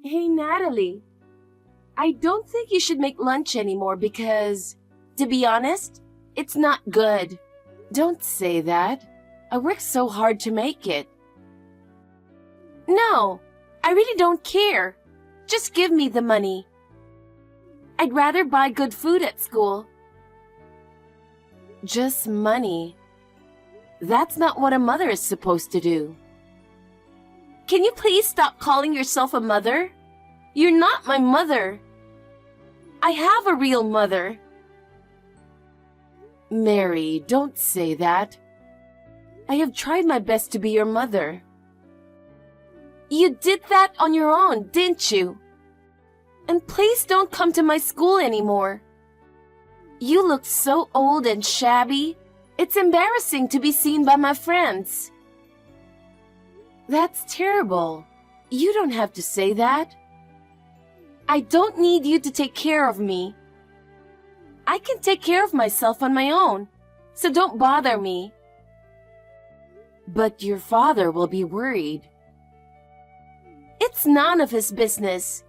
Hey, Natalie, I don't think you should make lunch anymore because, to be honest, it's not good. Don't say that. I worked so hard to make it. No, I really don't care. Just give me the money. I'd rather buy good food at school. Just money. That's not what a mother is supposed to do. Can you please stop calling yourself a mother? You're not my mother. I have a real mother. Mary, don't say that. I have tried my best to be your mother. You did that on your own, didn't you? And please don't come to my school anymore. You look so old and shabby. It's embarrassing to be seen by my friends. That's terrible. You don't have to say that. I don't need you to take care of me. I can take care of myself on my own, so don't bother me. But your father will be worried. It's none of his business.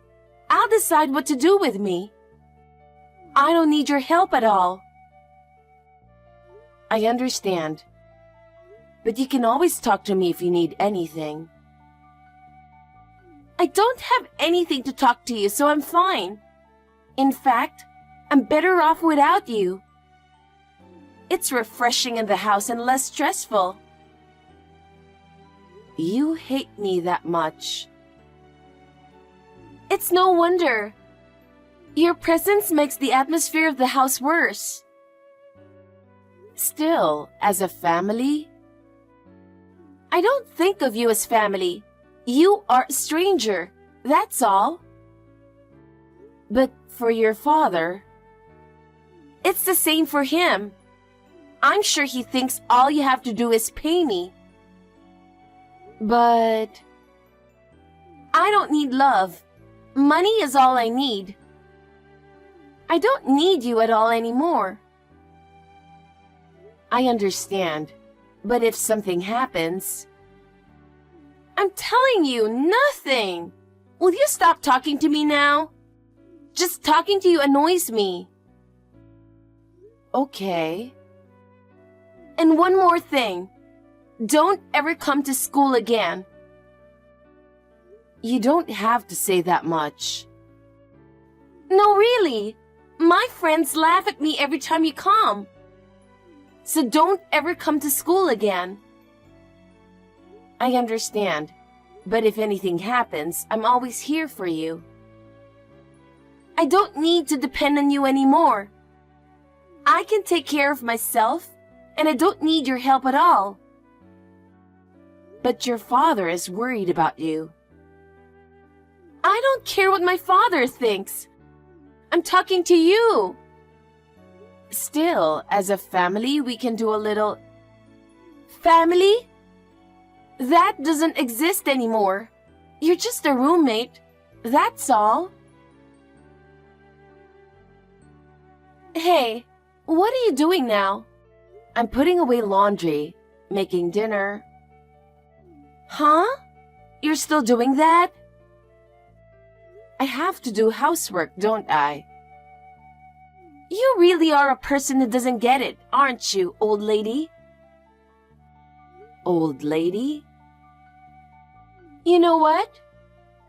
I'll decide what to do with me. I don't need your help at all. I understand. But you can always talk to me if you need anything. I don't have anything to talk to you, so I'm fine. In fact, I'm better off without you. It's refreshing in the house and less stressful. You hate me that much. It's no wonder. Your presence makes the atmosphere of the house worse. Still, as a family, I don't think of you as family. You are a stranger, that's all. But for your father, it's the same for him. I'm sure he thinks all you have to do is pay me. But I don't need love. Money is all I need. I don't need you at all anymore. I understand, but if something happens... I'm telling you, nothing! Will you stop talking to me now? Just talking to you annoys me. Okay. And one more thing. Don't ever come to school again. You don't have to say that much. No, really. My friends laugh at me every time you come. So don't ever come to school again. I understand, but if anything happens, I'm always here for you. I don't need to depend on you anymore. I can take care of myself, and I don't need your help at all. But your father is worried about you. I don't care what my father thinks. I'm talking to you. Still, as a family, we can do a little... Family? That doesn't exist anymore. You're just a roommate. That's all. Hey, what are you doing now? I'm putting away laundry, making dinner. Huh? You're still doing that? I have to do housework, don't I? You really are a person who doesn't get it, aren't you, old lady? Old lady? You know what?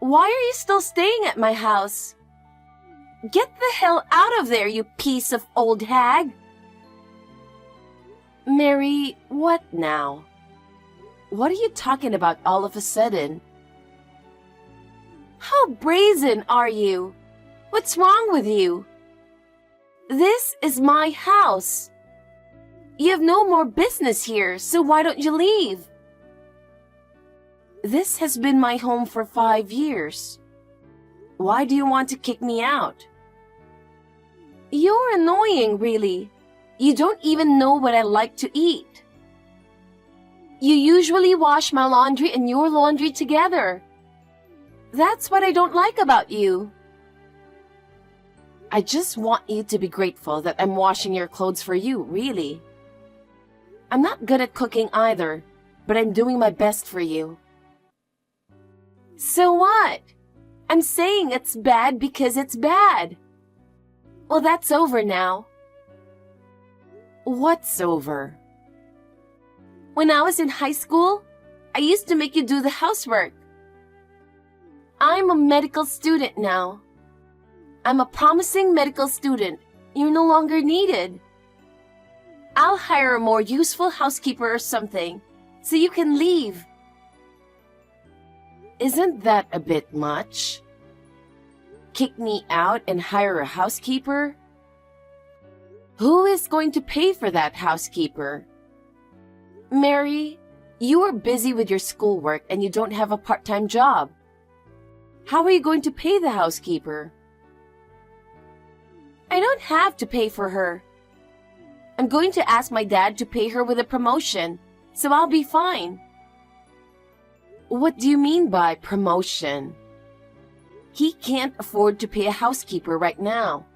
Why are you still staying at my house? Get the hell out of there, you piece of old hag! Mary, what now? What are you talking about all of a sudden? How brazen are you? What's wrong with you? This is my house. You have no more business here, so why don't you leave? This has been my home for 5 years. Why do you want to kick me out? You're annoying, really. You don't even know what I like to eat. You usually wash my laundry and your laundry together. That's what I don't like about you. I just want you to be grateful that I'm washing your clothes for you, really. I'm not good at cooking either, but I'm doing my best for you. So what? I'm saying it's bad because it's bad. Well, that's over now. What's over? When I was in high school, I used to make you do the housework. I'm a medical student now. I'm a promising medical student. You're no longer needed. I'll hire a more useful housekeeper or something, so you can leave. Isn't that a bit much? Kick me out and hire a housekeeper? Who is going to pay for that housekeeper? Mary, you are busy with your schoolwork and you don't have a part-time job. How are you going to pay the housekeeper? I don't have to pay for her. I'm going to ask my dad to pay her with a promotion, so I'll be fine. What do you mean by promotion? He can't afford to pay a housekeeper right now.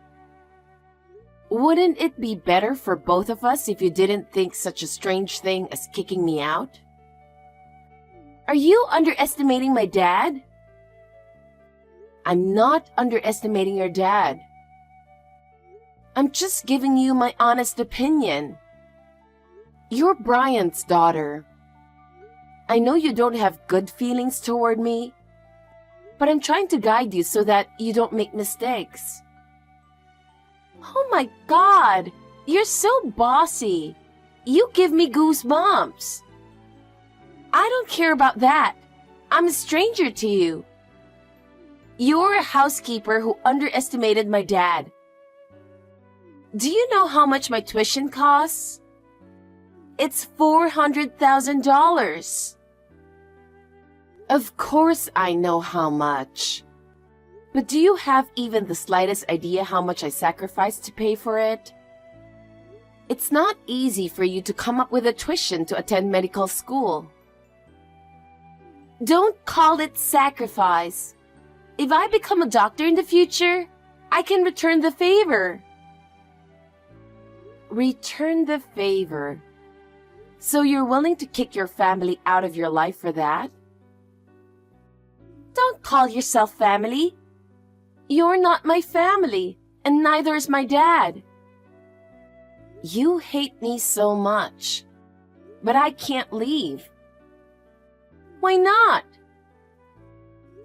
Wouldn't it be better for both of us if you didn't think such a strange thing as kicking me out? Are you underestimating my dad? I'm not underestimating your dad. I'm just giving you my honest opinion. You're Brian's daughter. I know you don't have good feelings toward me, but I'm trying to guide you so that you don't make mistakes. Oh my God, you're so bossy. You give me goosebumps. I don't care about that. I'm a stranger to you. You're a housekeeper who underestimated my dad. Do you know how much my tuition costs? It's $400,000. Of course I know how much. But do you have even the slightest idea how much I sacrificed to pay for it? It's not easy for you to come up with a tuition to attend medical school. Don't call it sacrifice. If I become a doctor in the future, I can return the favor. Return the favor. So you're willing to kick your family out of your life for that? Don't call yourself family. You're not my family, and neither is my dad. You hate me so much, but I can't leave. Why not?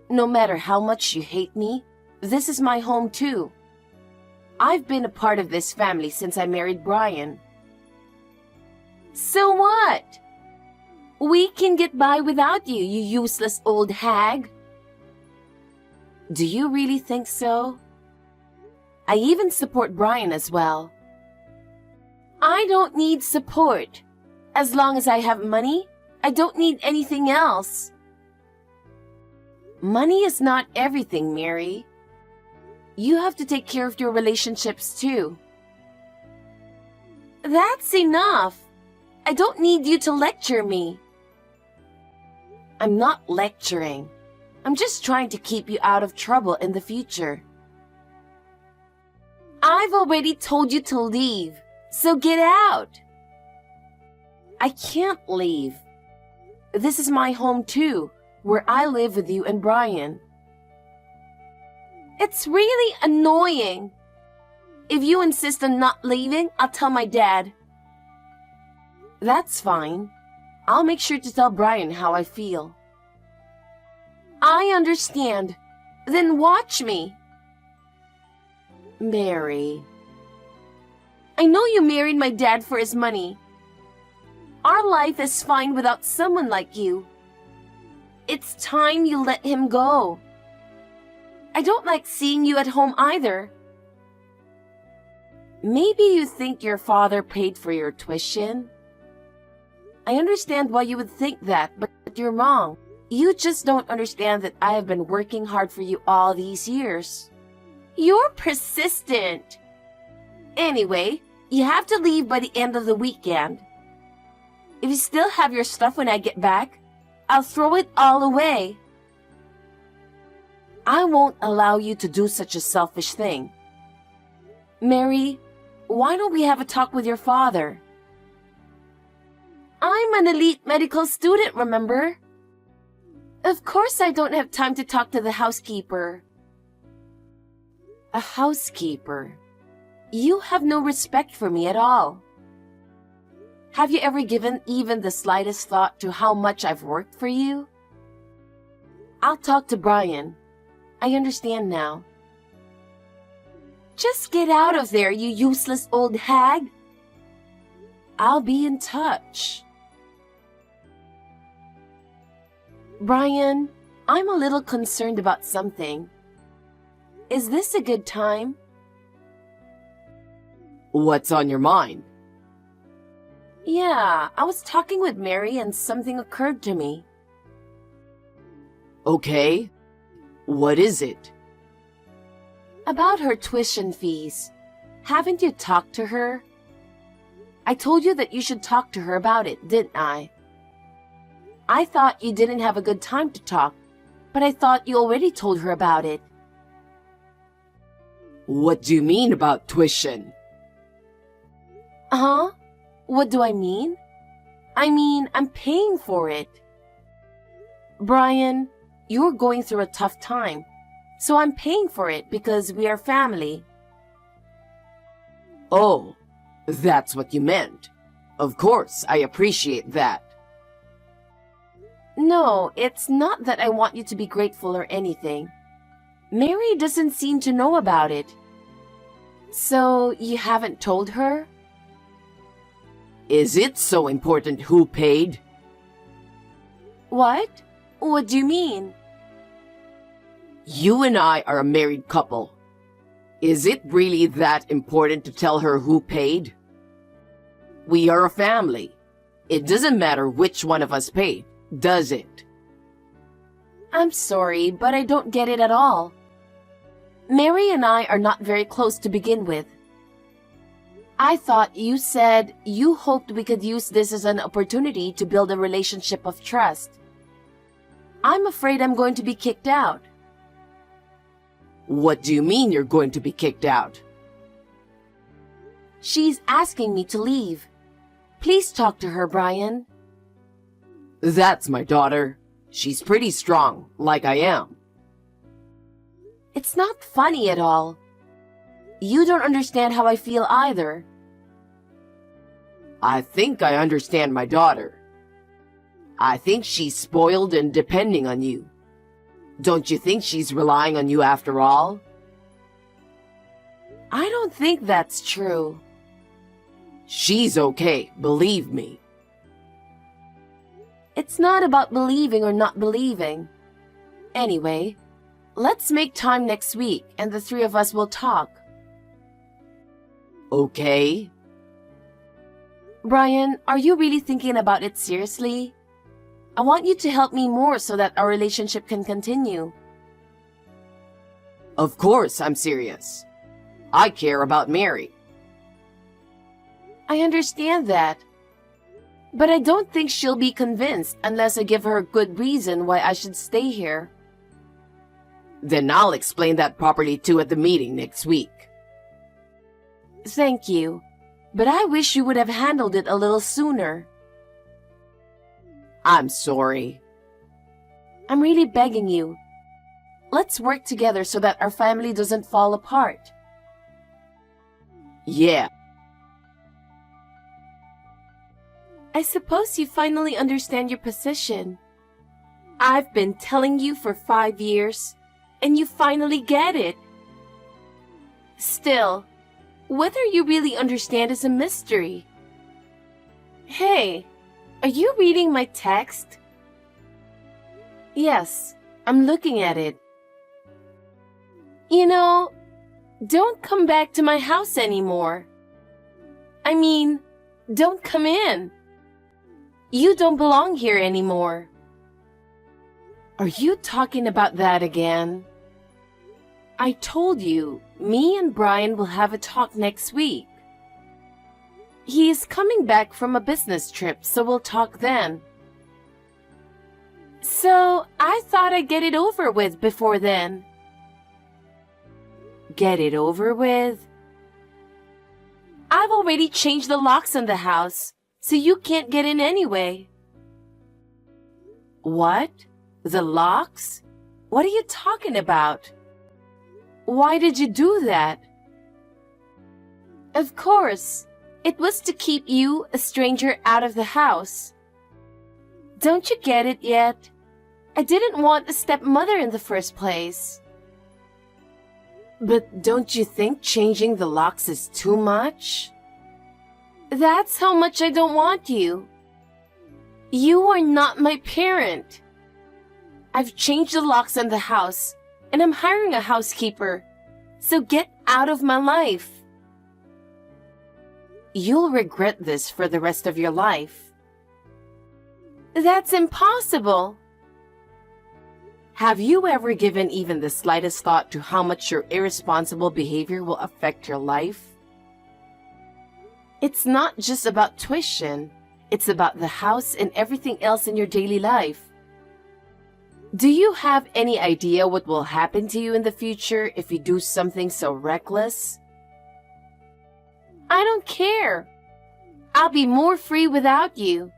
No matter how much you hate me, this is my home too. I've been a part of this family since I married Brian. So what? We can get by without you, you useless old hag. Do you really think so? I even support Brian as well. I don't need support. As long as I have money, I don't need anything else. Money is not everything, Mary. You have to take care of your relationships too. That's enough. I don't need you to lecture me. I'm not lecturing. I'm just trying to keep you out of trouble in the future. I've already told you to leave, so get out. I can't leave. This is my home too, where I live with you and Brian. It's really annoying. If you insist on not leaving, I'll tell my dad. That's fine. I'll make sure to tell Brian how I feel. I understand. Then watch me. Mary. I know you married my dad for his money. Our life is fine without someone like you. It's time you let him go. I don't like seeing you at home either. Maybe you think your father paid for your tuition? I understand why you would think that, but you're wrong. You just don't understand that I have been working hard for you all these years. You're persistent. Anyway, you have to leave by the end of the weekend. If you still have your stuff when I get back, I'll throw it all away. I won't allow you to do such a selfish thing. Mary, why don't we have a talk with your father? I'm an elite medical student, remember? Of course I don't have time to talk to the housekeeper. A housekeeper? You have no respect for me at all. Have you ever given even the slightest thought to how much I've worked for you? I'll talk to Brian. I understand now. Just get out of there, you useless old hag. I'll be in touch. Brian, I'm a little concerned about something. Is this a good time? What's on your mind? Yeah, I was talking with Mary and something occurred to me. Okay. What is it? About her tuition fees. Haven't you talked to her? I told you that you should talk to her about it, didn't I? I thought you didn't have a good time to talk, but I thought you already told her about it. What do you mean about tuition? Huh? What do I mean? I mean, I'm paying for it. Brian, you're going through a tough time, so I'm paying for it because we are family. Oh, that's what you meant. Of course, I appreciate that. No, it's not that I want you to be grateful or anything. Mary doesn't seem to know about it. So, you haven't told her? Is it so important who paid? What? What do you mean? You and I are a married couple. Is it really that important to tell her who paid? We are a family. It doesn't matter which one of us paid, does it? I'm sorry, but I don't get it at all. Mary and I are not very close to begin with. I thought you said you hoped we could use this as an opportunity to build a relationship of trust. I'm afraid I'm going to be kicked out. What do you mean you're going to be kicked out? She's asking me to leave. Please talk to her, Brian. That's my daughter. She's pretty strong, like I am. It's not funny at all. You don't understand how I feel either. I think I understand my daughter. I think she's spoiled and depending on you. Don't you think she's relying on you after all? I don't think that's true. She's okay, believe me. It's not about believing or not believing. Anyway, let's make time next week and the three of us will talk. Okay. Brian, are you really thinking about it seriously? I want you to help me more so that our relationship can continue. Of course I'm serious. I care about Mary. I understand that. But I don't think she'll be convinced unless I give her a good reason why I should stay here. Then I'll explain that properly too at the meeting next week. Thank you, but I wish you would have handled it a little sooner. I'm sorry. I'm really begging you. Let's work together so that our family doesn't fall apart. Yeah. I suppose you finally understand your position. I've been telling you for 5 years, and you finally get it. Still, whether you really understand is a mystery. Hey, are you reading my text? Yes, I'm looking at it. You know, don't come back to my house anymore. I mean, don't come in. You don't belong here anymore. Are you talking about that again? I told you, me and Brian will have a talk next week. He is coming back from a business trip, so we'll talk then. So, I thought I'd get it over with before then. Get it over with? I've already changed the locks in the house, so you can't get in anyway. What? The locks? What are you talking about? Why did you do that? Of course, it was to keep you, a stranger, out of the house. Don't you get it yet? I didn't want a stepmother in the first place. But don't you think changing the locks is too much? That's how much I don't want you. You are not my parent. I've changed the locks on the house, and I'm hiring a housekeeper. So get out of my life. You'll regret this for the rest of your life. That's impossible. Have you ever given even the slightest thought to how much your irresponsible behavior will affect your life? It's not just about tuition. It's about the house and everything else in your daily life. Do you have any idea what will happen to you in the future if you do something so reckless? I don't care. I'll be more free without you.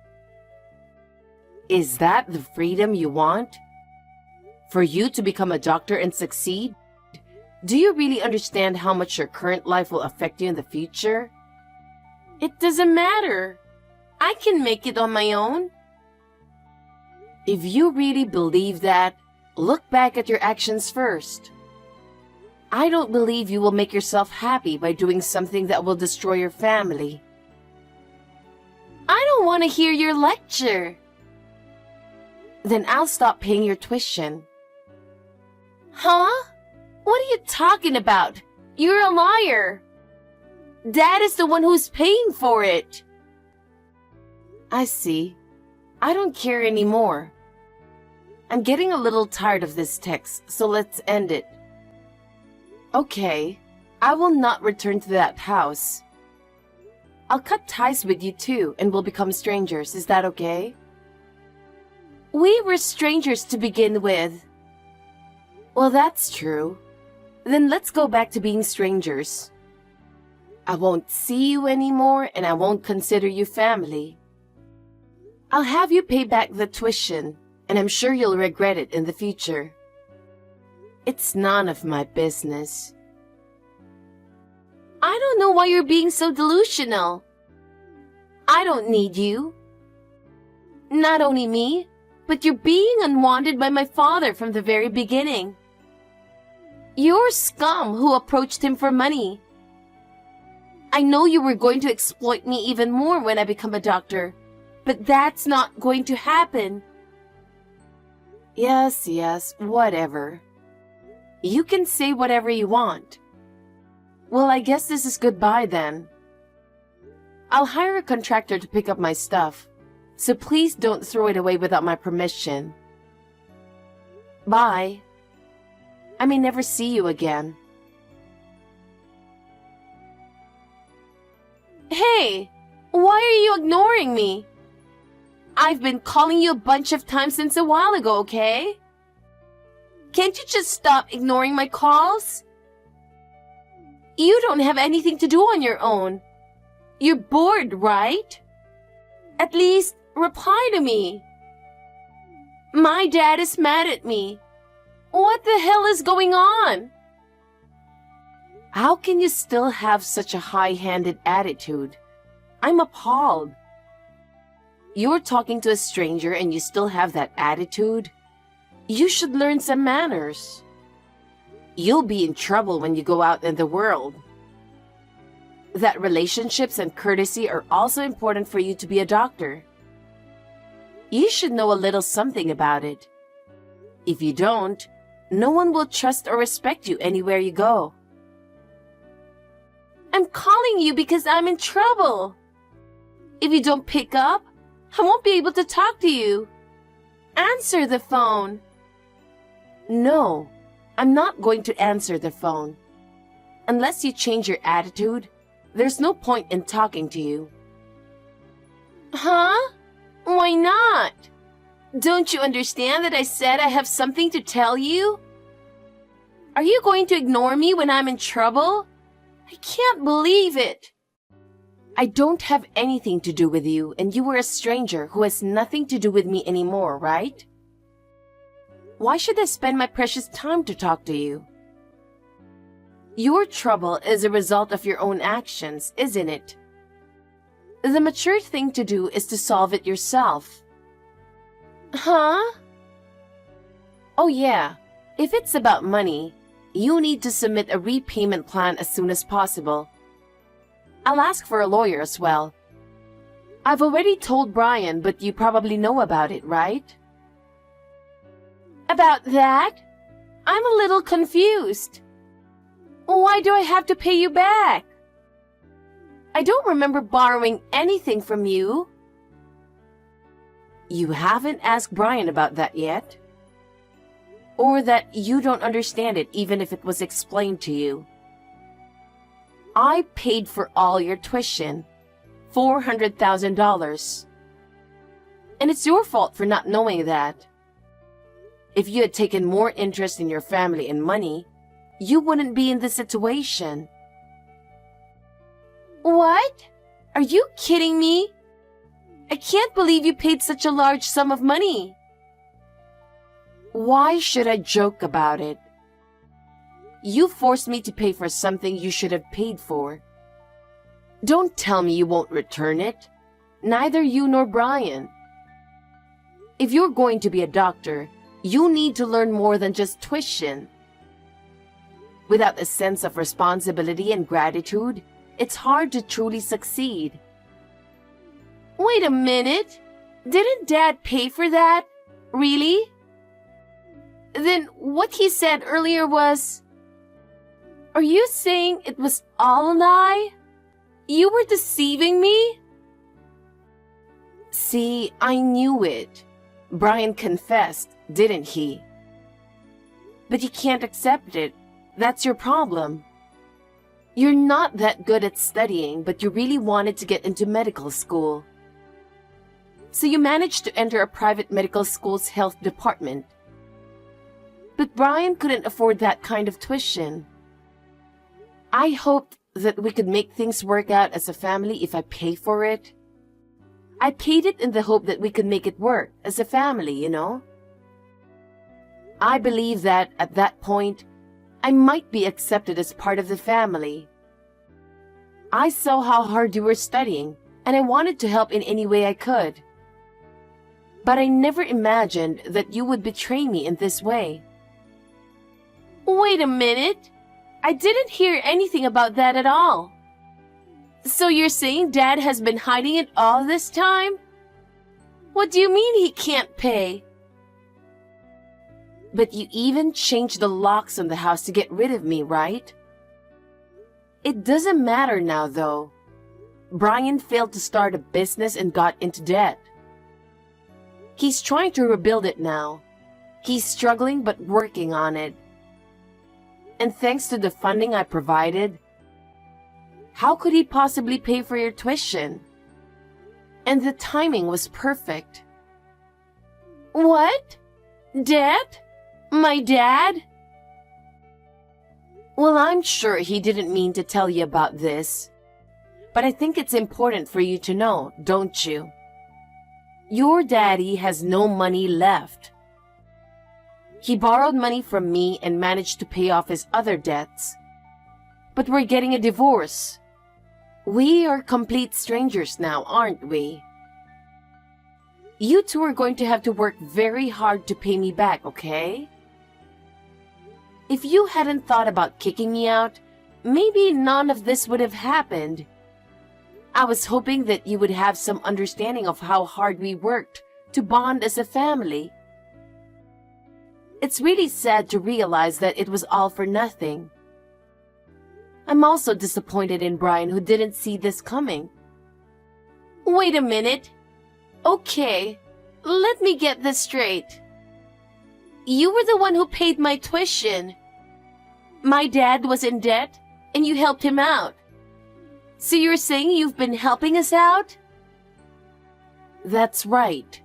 Is that the freedom you want? For you to become a doctor and succeed? Do you really understand how much your current life will affect you in the future? It doesn't matter. I can make it on my own. If you really believe that, look back at your actions first. I don't believe you will make yourself happy by doing something that will destroy your family. I don't want to hear your lecture. Then I'll stop paying your tuition. Huh? What are you talking about? You're a liar. Dad is the one who's paying for it. I see. I don't care anymore. I'm getting a little tired of this text, so let's end it. Okay, I will not return to that house. I'll cut ties with you too, and we'll become strangers. Is that okay? We were strangers to begin with. Well, that's true. Then let's go back to being strangers. I won't see you anymore, and I won't consider you family. I'll have you pay back the tuition, and I'm sure you'll regret it in the future. It's none of my business. I don't know why you're being so delusional. I don't need you. Not only me, but you're being unwanted by my father from the very beginning. You're scum who approached him for money. I know you were going to exploit me even more when I become a doctor, but that's not going to happen. Yes, whatever. You can say whatever you want. Well, I guess this is goodbye then. I'll hire a contractor to pick up my stuff, so please don't throw it away without my permission. Bye. I may never see you again. Hey, why are you ignoring me? I've been calling you a bunch of times since a while ago, okay? Can't you just stop ignoring my calls? You don't have anything to do on your own. You're bored, right? At least reply to me. My dad is mad at me. What the hell is going on? How can you still have such a high-handed attitude? I'm appalled. You're talking to a stranger and you still have that attitude? You should learn some manners. You'll be in trouble when you go out in the world. That relationships and courtesy are also important for you to be a doctor. You should know a little something about it. If you don't, no one will trust or respect you anywhere you go. I'm calling you because I'm in trouble. If you don't pick up, I won't be able to talk to you. Answer the phone. No, I'm not going to answer the phone. Unless you change your attitude, there's no point in talking to you. Huh? Why not? Don't you understand that I said I have something to tell you? Are you going to ignore me when I'm in trouble? I can't believe it. I don't have anything to do with you, and you were a stranger who has nothing to do with me anymore, right? Why should I spend my precious time to talk to you? Your trouble is a result of your own actions, isn't it? The mature thing to do is to solve it yourself. Huh? Oh yeah, if it's about money, you need to submit a repayment plan as soon as possible. I'll ask for a lawyer as well. I've already told Brian, but you probably know about it, right? About that? I'm a little confused. Why do I have to pay you back? I don't remember borrowing anything from you. You haven't asked Brian about that yet? Or that you don't understand it even if it was explained to you? I paid for all your tuition, $400,000. And it's your fault for not knowing that. If you had taken more interest in your family and money, you wouldn't be in this situation. What? Are you kidding me? I can't believe you paid such a large sum of money. Why should I joke about it? You forced me to pay for something you should have paid for. Don't tell me you won't return it. Neither you nor Brian. If you're going to be a doctor, you need to learn more than just tuition. Without a sense of responsibility and gratitude, it's hard to truly succeed. Wait a minute. Didn't Dad pay for that? Really? Then what he said earlier was... Are you saying it was all a lie? You were deceiving me? See, I knew it. Brian confessed, didn't he? But you can't accept it. That's your problem. You're not that good at studying, but you really wanted to get into medical school. So you managed to enter a private medical school's health department. But Brian couldn't afford that kind of tuition. I hoped that we could make things work out as a family if I pay for it. I paid it in the hope that we could make it work as a family, you know? I believe that at that point, I might be accepted as part of the family. I saw how hard you were studying, and I wanted to help in any way I could. But I never imagined that you would betray me in this way. Wait a minute. I didn't hear anything about that at all. So you're saying Dad has been hiding it all this time? What do you mean he can't pay? But you even changed the locks on the house to get rid of me, right? It doesn't matter now, though. Brian failed to start a business and got into debt. He's trying to rebuild it now. He's struggling but working on it. And thanks to the funding I provided, how could he possibly pay for your tuition? And the timing was perfect. What? Debt? My dad? Well, I'm sure he didn't mean to tell you about this. But I think it's important for you to know, don't you? Your daddy has no money left. He borrowed money from me and managed to pay off his other debts. But we're getting a divorce. We are complete strangers now, aren't we? You two are going to have to work very hard to pay me back, okay? If you hadn't thought about kicking me out, maybe none of this would have happened. I was hoping that you would have some understanding of how hard we worked to bond as a family. It's really sad to realize that it was all for nothing. I'm also disappointed in Brian, who didn't see this coming. Wait a minute. Okay, let me get this straight. You were the one who paid my tuition. My dad was in debt, and you helped him out. So you're saying you've been helping us out? That's right.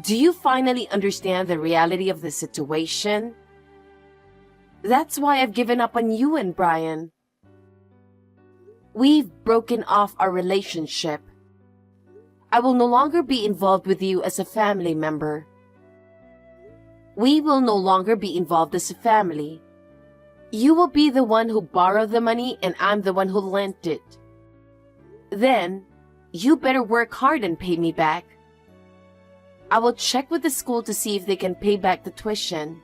Do you finally understand the reality of the situation? That's why I've given up on you and Brian. We've broken off our relationship. I will no longer be involved with you as a family member. We will no longer be involved as a family. You will be the one who borrowed the money and I'm the one who lent it. Then, you better work hard and pay me back. I will check with the school to see if they can pay back the tuition.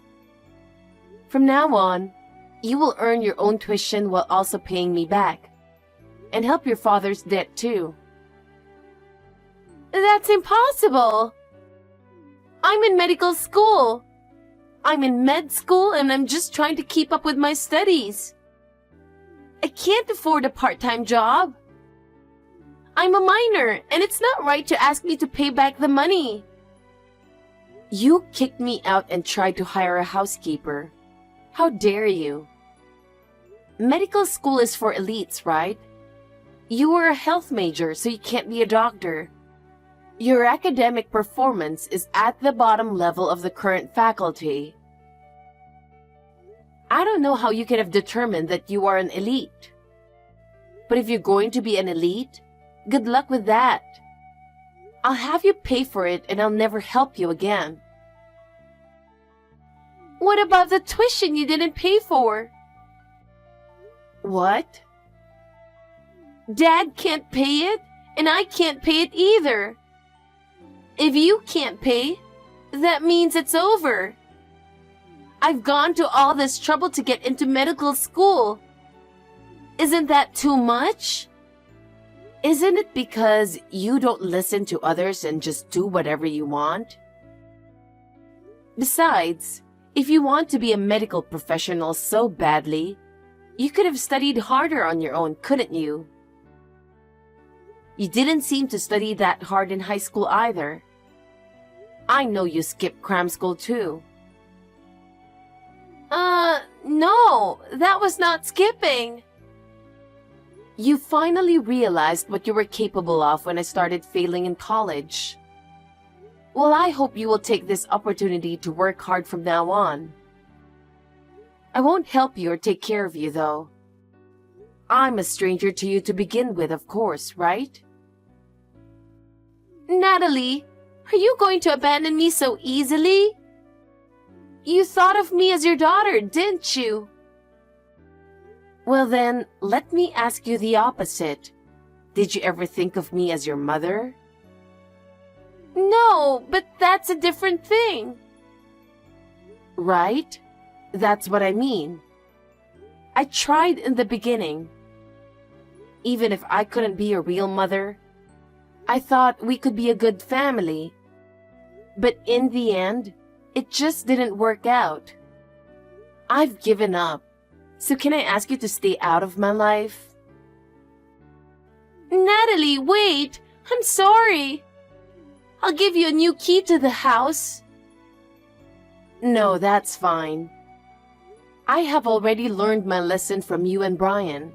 From now on, you will earn your own tuition while also paying me back. And help your father's debt too. That's impossible! I'm in medical school. I'm in med school and I'm just trying to keep up with my studies. I can't afford a part-time job. I'm a minor and it's not right to ask me to pay back the money. You kicked me out and tried to hire a housekeeper. How dare you? Medical school is for elites, right? You are a health major, so you can't be a doctor. Your academic performance is at the bottom level of the current faculty. I don't know how you could have determined that you are an elite. But if you're going to be an elite, good luck with that. I'll have you pay for it and I'll never help you again. What about the tuition you didn't pay for? What? Dad can't pay it, and I can't pay it either. If you can't pay, that means it's over. I've gone to all this trouble to get into medical school. Isn't that too much? Isn't it because you don't listen to others and just do whatever you want? Besides, if you want to be a medical professional so badly, you could have studied harder on your own, couldn't you? You didn't seem to study that hard in high school either. I know you skipped cram school too. No, that was not skipping. You finally realized what you were capable of when I started failing in college. Well, I hope you will take this opportunity to work hard from now on. I won't help you or take care of you, though. I'm a stranger to you to begin with, of course, right? Natalie, are you going to abandon me so easily? You thought of me as your daughter, didn't you? Well then, let me ask you the opposite. Did you ever think of me as your mother? No, but that's a different thing. Right? That's what I mean. I tried in the beginning. Even if I couldn't be a real mother, I thought we could be a good family. But in the end, it just didn't work out. I've given up. So can I ask you to stay out of my life? Natalie, wait! I'm sorry! I'll give you a new key to the house. No, that's fine. I have already learned my lesson from you and Brian.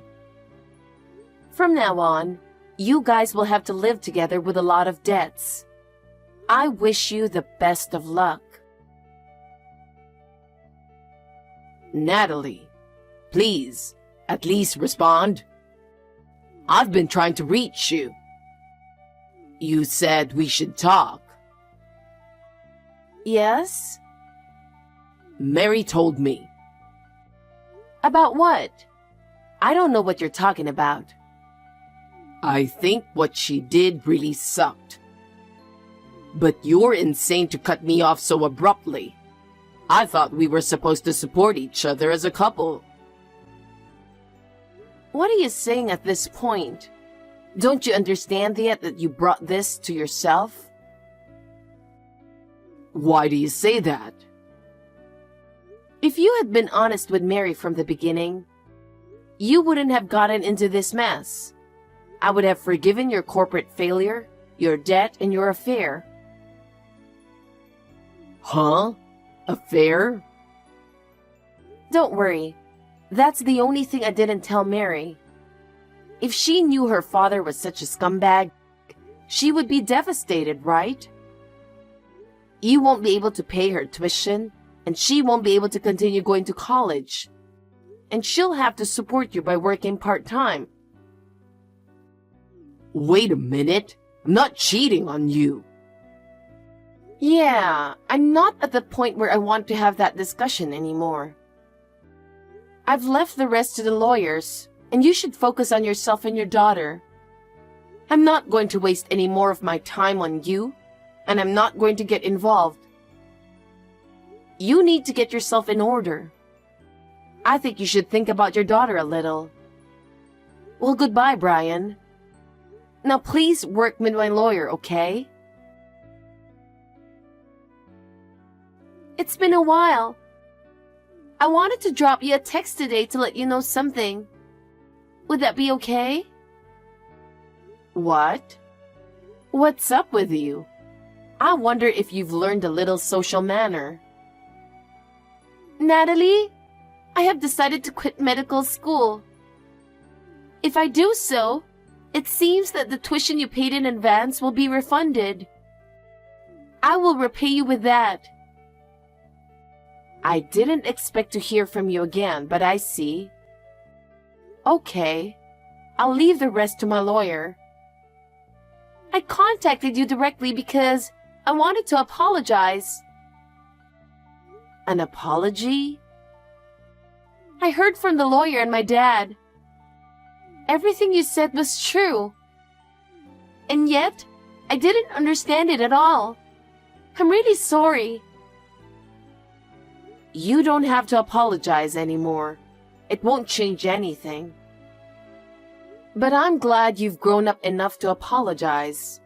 From now on, you guys will have to live together with a lot of debts. I wish you the best of luck. Natalie, please, at least respond. I've been trying to reach you. You said we should talk. Yes? Mary told me. About what? I don't know what you're talking about. I think what she did really sucked. But you're insane to cut me off so abruptly. I thought we were supposed to support each other as a couple. What are you saying at this point? Don't you understand yet that you brought this to yourself? Why do you say that? If you had been honest with Mary from the beginning, you wouldn't have gotten into this mess. I would have forgiven your corporate failure, your debt, and your affair. Huh? Affair? Don't worry. That's the only thing I didn't tell Mary. If she knew her father was such a scumbag, she would be devastated, right? You won't be able to pay her tuition, and she won't be able to continue going to college. And she'll have to support you by working part-time. Wait a minute. I'm not cheating on you. Yeah, I'm not at the point where I want to have that discussion anymore. I've left the rest to the lawyers, and you should focus on yourself and your daughter. I'm not going to waste any more of my time on you, and I'm not going to get involved. You need to get yourself in order. I think you should think about your daughter a little. Well, goodbye, Brian. Now please work with my lawyer, okay? It's been a while. I wanted to drop you a text today to let you know something. Would that be okay? What? What's up with you? I wonder if you've learned a little social manner. Natalie, I have decided to quit medical school. If I do so, it seems that the tuition you paid in advance will be refunded. I will repay you with that. I didn't expect to hear from you again, but I see. Okay, I'll leave the rest to my lawyer. I contacted you directly because I wanted to apologize. An apology? I heard from the lawyer and my dad. Everything you said was true. And yet, I didn't understand it at all. I'm really sorry. You don't have to apologize anymore. It won't change anything. But I'm glad you've grown up enough to apologize.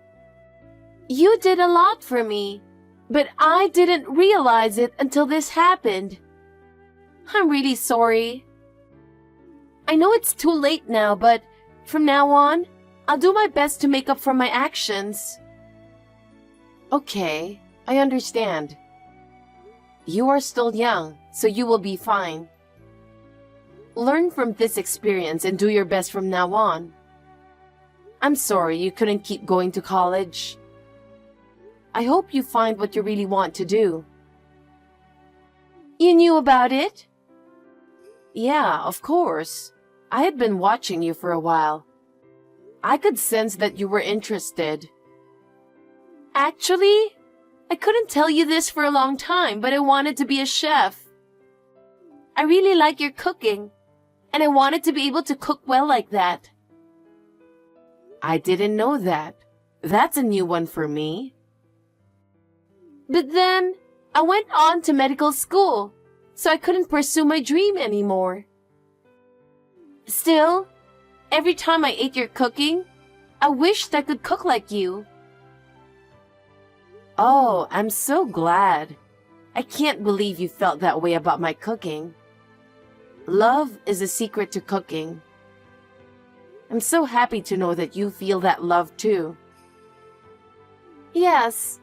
You did a lot for me, but I didn't realize it until this happened. I'm really sorry. I know it's too late now, but from now on, I'll do my best to make up for my actions. Okay, I understand. You are still young, so you will be fine. Learn from this experience and do your best from now on. I'm sorry you couldn't keep going to college. I hope you find what you really want to do. You knew about it? Yeah, of course. I had been watching you for a while. I could sense that you were interested. Actually, I couldn't tell you this for a long time, but I wanted to be a chef. I really like your cooking, and I wanted to be able to cook well like that. I didn't know that. That's a new one for me. But then, I went on to medical school, so I couldn't pursue my dream anymore. Still, every time I ate your cooking, I wished I could cook like you. Oh, I'm so glad. I can't believe you felt that way about my cooking. Love is a secret to cooking. I'm so happy to know that you feel that love too. Yes,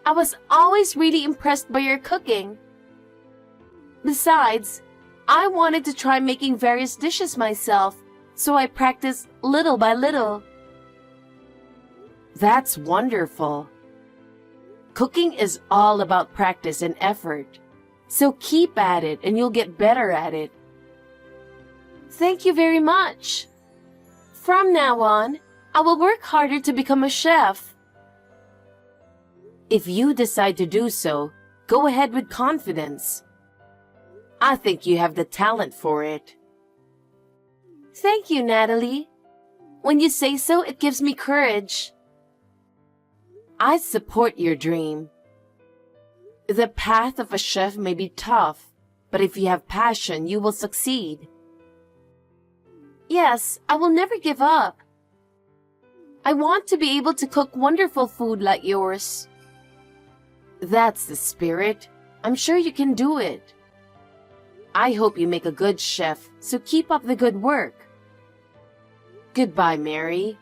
I was always really impressed by your cooking. Besides, I wanted to try making various dishes myself, so I practiced little by little. That's wonderful. Cooking is all about practice and effort, so keep at it and you'll get better at it. Thank you very much. From now on, I will work harder to become a chef. If you decide to do so, go ahead with confidence. I think you have the talent for it. Thank you, Natalie. When you say so, it gives me courage. I support your dream. The path of a chef may be tough, but if you have passion, you will succeed. Yes, I will never give up. I want to be able to cook wonderful food like yours. That's the spirit. I'm sure you can do it. I hope you make a good chef, so keep up the good work. Goodbye, Mary.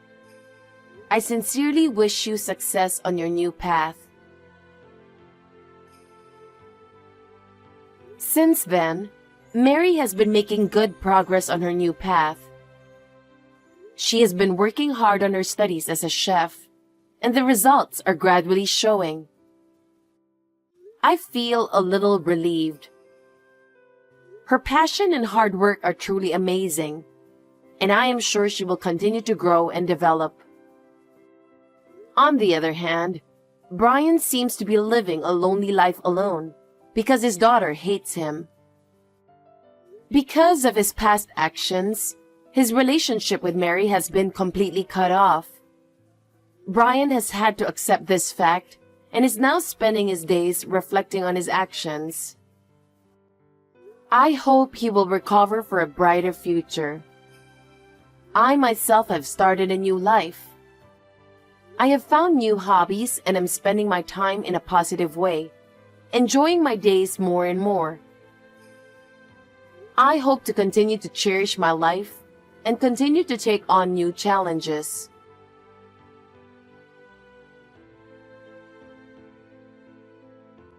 I sincerely wish you success on your new path. Since then, Mary has been making good progress on her new path. She has been working hard on her studies as a chef, and the results are gradually showing. I feel a little relieved. Her passion and hard work are truly amazing, and I am sure she will continue to grow and develop. On the other hand, Brian seems to be living a lonely life alone because his daughter hates him. Because of his past actions, his relationship with Mary has been completely cut off. Brian has had to accept this fact and is now spending his days reflecting on his actions. I hope he will recover for a brighter future. I myself have started a new life. I have found new hobbies and am spending my time in a positive way, enjoying my days more and more. I hope to continue to cherish my life and continue to take on new challenges.